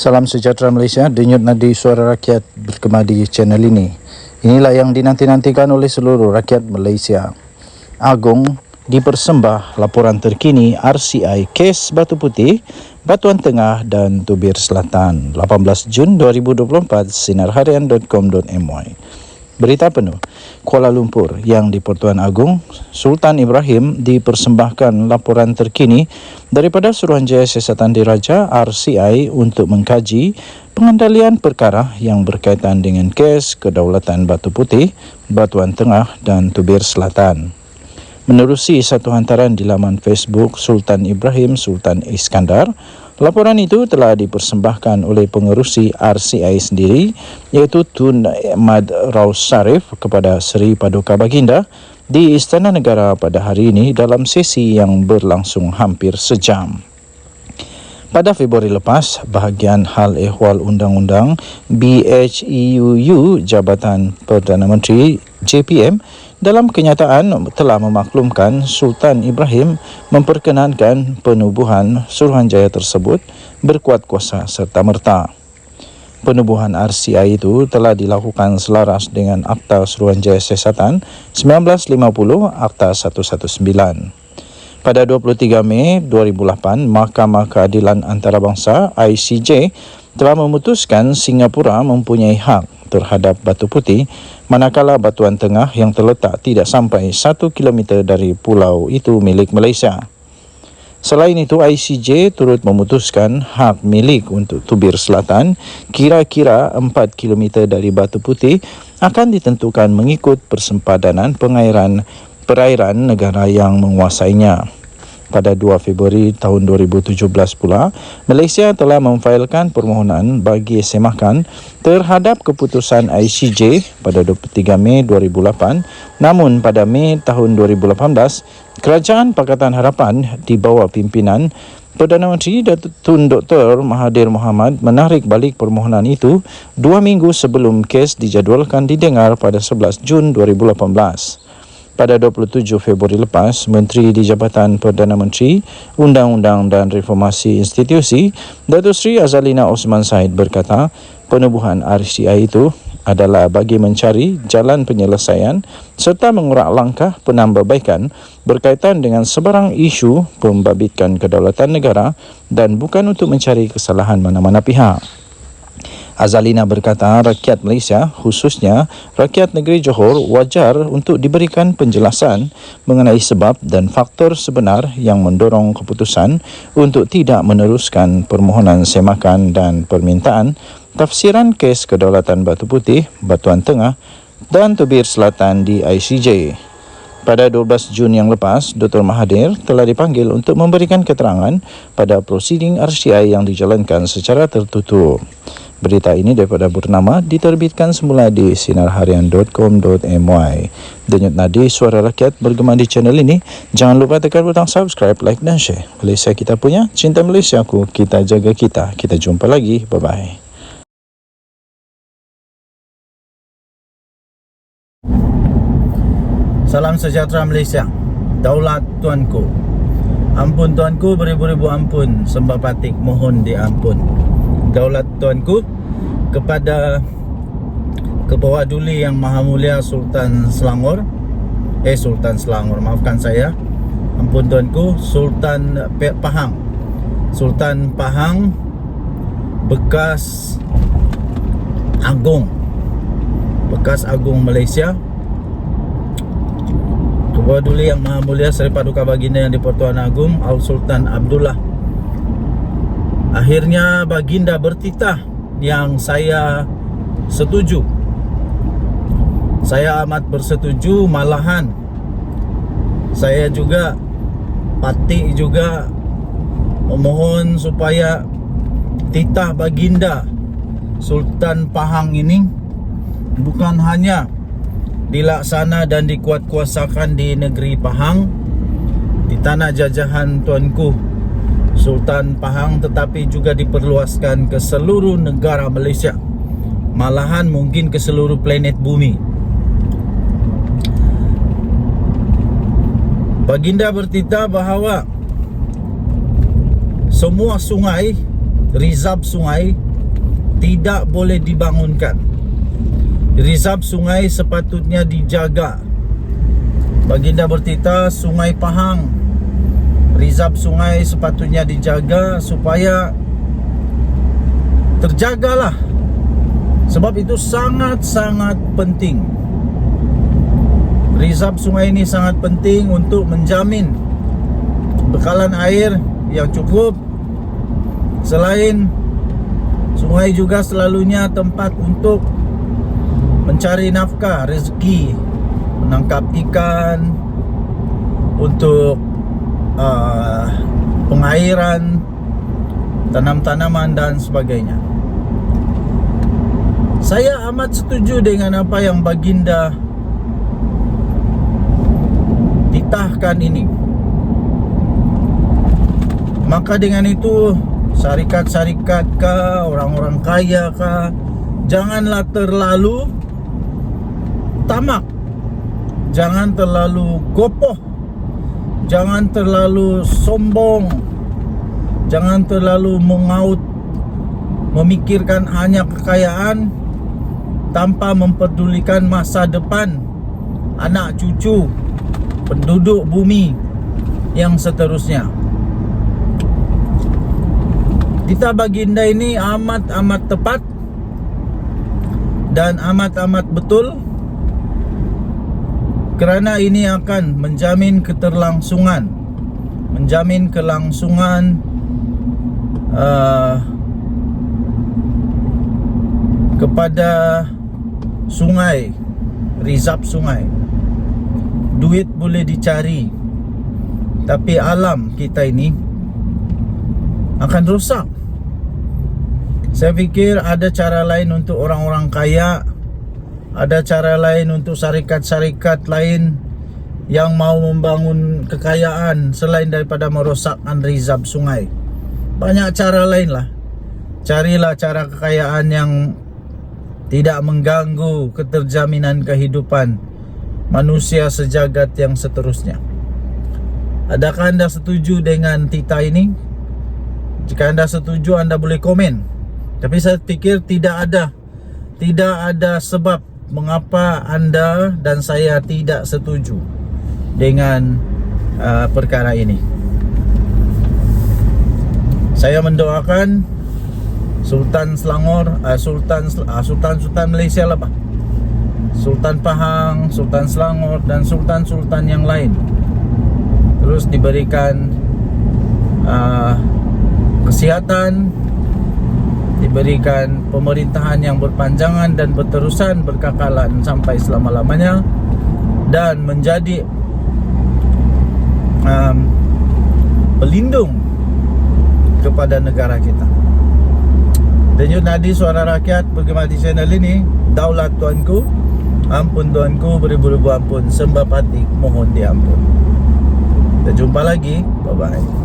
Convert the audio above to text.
Salam sejahtera Malaysia, denyut nadi suara rakyat bergema di channel ini. Inilah yang dinanti-nantikan oleh seluruh rakyat Malaysia. Agong dipersembah laporan terkini RCI kes Batu Putih, Batuan Tengah dan Tubir Selatan. 18 Jun 2024, sinarharian.com.my. Berita penuh. Kuala Lumpur, Yang di-Pertuan Agong Sultan Ibrahim dipersembahkan laporan terkini daripada Suruhanjaya Siasatan Diraja RCI untuk mengkaji pengendalian perkara yang berkaitan dengan kes kedaulatan Batu Putih, Batuan Tengah dan Tubir Selatan. Menerusi satu hantaran di laman Facebook Sultan Ibrahim Sultan Iskandar, laporan itu telah dipersembahkan oleh pengerusi RCI sendiri iaitu Tun Ahmad Raus Sarif kepada Seri Paduka Baginda di Istana Negara pada hari ini dalam sesi yang berlangsung hampir sejam. Pada Februari lepas, bahagian Hal Ehwal Undang-Undang BHEUU Jabatan Perdana Menteri JPM dalam kenyataan telah memaklumkan Sultan Ibrahim memperkenankan penubuhan Suruhanjaya tersebut berkuat kuasa serta-merta. Penubuhan RCI itu telah dilakukan selaras dengan Akta Suruhanjaya Siasatan 1950 Akta 119. Pada 23 Mei 2008, Mahkamah Keadilan Antarabangsa ICJ telah memutuskan Singapura mempunyai hak terhadap Batu Putih manakala Batuan Tengah yang terletak tidak sampai 1 km dari pulau itu milik Malaysia. Selain itu, ICJ turut memutuskan hak milik untuk Tubir Selatan kira-kira 4 km dari Batu Putih akan ditentukan mengikut persempadanan perairan negara yang menguasainya. Pada 2 Februari tahun 2017 pula, Malaysia telah memfailkan permohonan bagi semakan terhadap keputusan ICJ pada 23 Mei 2008. Namun pada Mei tahun 2018, Kerajaan Pakatan Harapan di bawah pimpinan Perdana Menteri Tun Dr. Mahathir Mohamad menarik balik permohonan itu 2 minggu sebelum kes dijadualkan didengar pada 11 Jun 2018. Pada 27 Februari lepas, Menteri di Jabatan Perdana Menteri, Undang-Undang dan Reformasi Institusi, Datuk Seri Azalina Osman Said berkata, penubuhan RCI itu adalah bagi mencari jalan penyelesaian serta mengurak langkah penambahbaikan berkaitan dengan sebarang isu pembabitkan kedaulatan negara dan bukan untuk mencari kesalahan mana-mana pihak. Azalina berkata rakyat Malaysia, khususnya rakyat negeri Johor, wajar untuk diberikan penjelasan mengenai sebab dan faktor sebenar yang mendorong keputusan untuk tidak meneruskan permohonan semakan dan permintaan tafsiran kes kedaulatan Batu Putih, Batuan Tengah dan Tubir Selatan di ICJ. Pada 12 Jun yang lepas, Dr. Mahathir telah dipanggil untuk memberikan keterangan pada prosiding RCI yang dijalankan secara tertutup. Berita ini daripada Bernama diterbitkan semula di sinarharian.com.my. Denyut nadi suara rakyat bergema di channel ini. Jangan lupa tekan butang subscribe, like dan share. Malaysia kita punya, cinta Malaysiaku, kita jaga kita. Kita jumpa lagi. Bye-bye. Salam sejahtera Malaysia. Daulat tuanku. Ampun tuanku, beribu-ribu ampun. Sembah patik mohon diampun. Daulat tuanku, kepada Kebawah Duli Yang Maha Mulia Sultan Selangor, maafkan saya. Ampun tuanku, Sultan Pahang. Sultan Pahang bekas Agong Malaysia. Kebawah Duli Yang Maha Mulia Seri Paduka Baginda Yang di-Pertuan Agong Sultan Abdullah. Akhirnya Baginda bertitah yang saya setuju. Saya amat bersetuju, malahan saya juga pati juga memohon supaya titah Baginda Sultan Pahang ini bukan hanya dilaksana dan dikuatkuasakan di negeri Pahang, di tanah jajahan tuanku Sultan Pahang, tetapi juga diperluaskan ke seluruh negara Malaysia, malahan mungkin ke seluruh planet bumi. Baginda bertitah bahawa semua sungai, rizab sungai tidak boleh dibangunkan. Reserve sungai sepatutnya dijaga. Baginda bertitah Sungai Pahang, reserve sungai sepatutnya dijaga supaya terjagalah. Sebab itu sangat-sangat penting. Reserve sungai ini sangat penting untuk menjamin bekalan air yang cukup. Selain sungai juga selalunya tempat untuk mencari nafkah, rezeki, menangkap ikan, untuk pengairan, tanam-tanaman dan sebagainya. Saya amat setuju dengan apa yang Baginda titahkan ini. Maka dengan itu, syarikat-syarikat kah, orang-orang kaya kah, janganlah terlalu tamak, jangan terlalu gopoh, jangan terlalu sombong, jangan terlalu mengaut, memikirkan hanya kekayaan tanpa memperdulikan masa depan anak cucu penduduk bumi yang seterusnya. Titah Baginda ini amat-amat tepat dan amat-amat betul, kerana ini akan menjamin keterlangsungan, menjamin kelangsungan kepada sungai, reserve sungai. Duit boleh dicari, tapi alam kita ini akan rosak. Saya fikir ada cara lain untuk orang-orang kaya, ada cara lain untuk syarikat-syarikat lain yang mau membangun kekayaan selain daripada merosakkan reserve sungai. Banyak cara lain lah. Carilah cara kekayaan yang tidak mengganggu keterjaminan kehidupan manusia sejagat yang seterusnya. Adakah anda setuju dengan titah ini? Jika anda setuju, anda boleh komen. Tapi saya fikir tidak ada sebab mengapa anda dan saya tidak setuju dengan perkara ini. Saya mendoakan Sultan Selangor, Sultan Malaysia lah, Pak. Sultan Pahang, Sultan Selangor dan sultan-sultan yang lain terus diberikan kesihatan, diberikan pemerintahan yang berpanjangan dan berterusan, berkekalan sampai selama-lamanya, dan menjadi pelindung kepada negara kita. Denyut nadi suara rakyat bergema di channel ini. Daulat tuanku, ampun tuanku, beribu-ribu ampun, sembah patik mohon diampun. Kita jumpa lagi, bye bye.